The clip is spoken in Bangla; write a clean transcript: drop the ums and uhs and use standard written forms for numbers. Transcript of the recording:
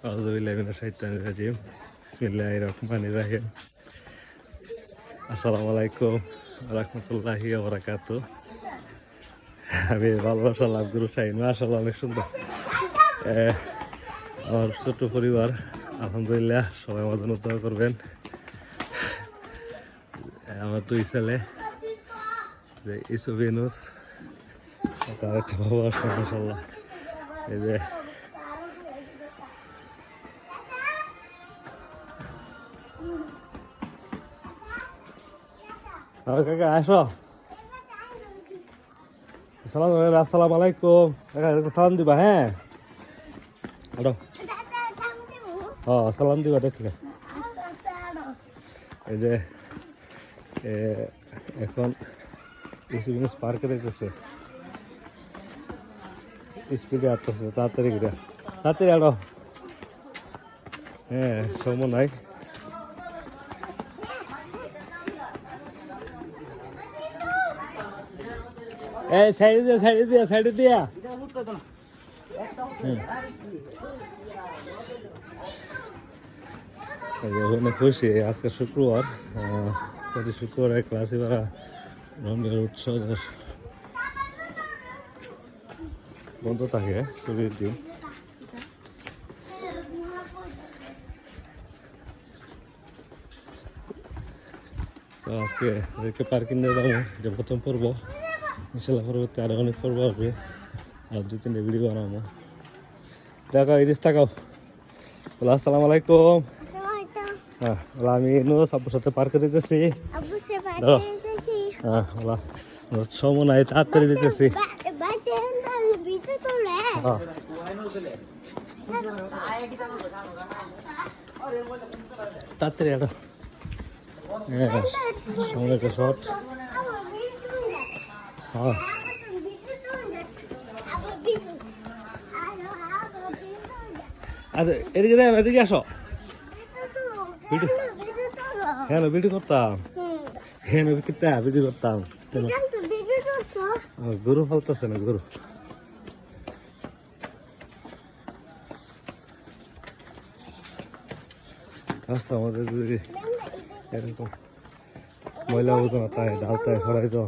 আউযুবিল্লাহি মিনাশ শাইতানির রাজিম। বিসমিল্লাহির রহমানির রহিম। আসসালামু আলাইকুম ওয়া রাহমাতুল্লাহি ওয়া বারাকাতুহু। আমি ভালোবাসা লাভ গুরু শাহিন, মাশাআল্লাহ অনেক সুন্দর। আমার ছোট্ট পরিবার, আলহামদুলিল্লাহ সবাই আমার জন্য দোয়া করবেন। আমার দুই ছেলে, যে ইউসুফ ইউনুস, তার একটা বাবা আছে মাশাআল্লাহ। এই যে কাকা আসো, আসসালামু আলাইকুম। কাকা সালাম দিবা, হ্যাঁ সালাম দিবা দেখলে। এই যে এখন ইউসুফ পার্কে দেখতেছে, স্পিডে আসতেছে, তাড়াতাড়ি ঘুরে তাড়াতাড়ি আড়ো। হ্যাঁ সময় নাই। এই সাইডে দিয়া সাইডে দিয়া সাইডে দিয়া। ওখানে খুশি, আজকে শুক্রবার, প্রতি শুক্রবারে ক্লাসে বা রঙের উৎসব বন্ধ থাকে ছুটির দিন। তো আজকে ওদেরকে পার্কিং নিয়ে যাবো, যে প্রথম পর্ব। ইনশাল্লাহ পরবর্তী আরো অনেক পর্ব হবে, আর 2-3 ভিডিও বানাবো। দেখো ইরিস তাকাও, বলো আসসালামু আলাইকুম। হ্যাঁ বলো আমি ইউনুস আব্বুর সাথে পার্কে যেতেছি। হ্যাঁ বলো সময় নাই, তাড়াতাড়ি যেতেছি। তাড়াতাড়ি আরো। হ্যাঁ সময় তো শর্ট। হ্যাঁ আচ্ছা এদিকে দেন, এদিকে আসো। ভিডিও হ্যাঁ ভিডিও করতাম, হ্যাঁ ভিডিও করতাম। গরু ফলতেছে না, গরু রাস্তা আমাদের যদি এরকম ময়লা আবর্জনা তাই ডালতায় ফেলাই তো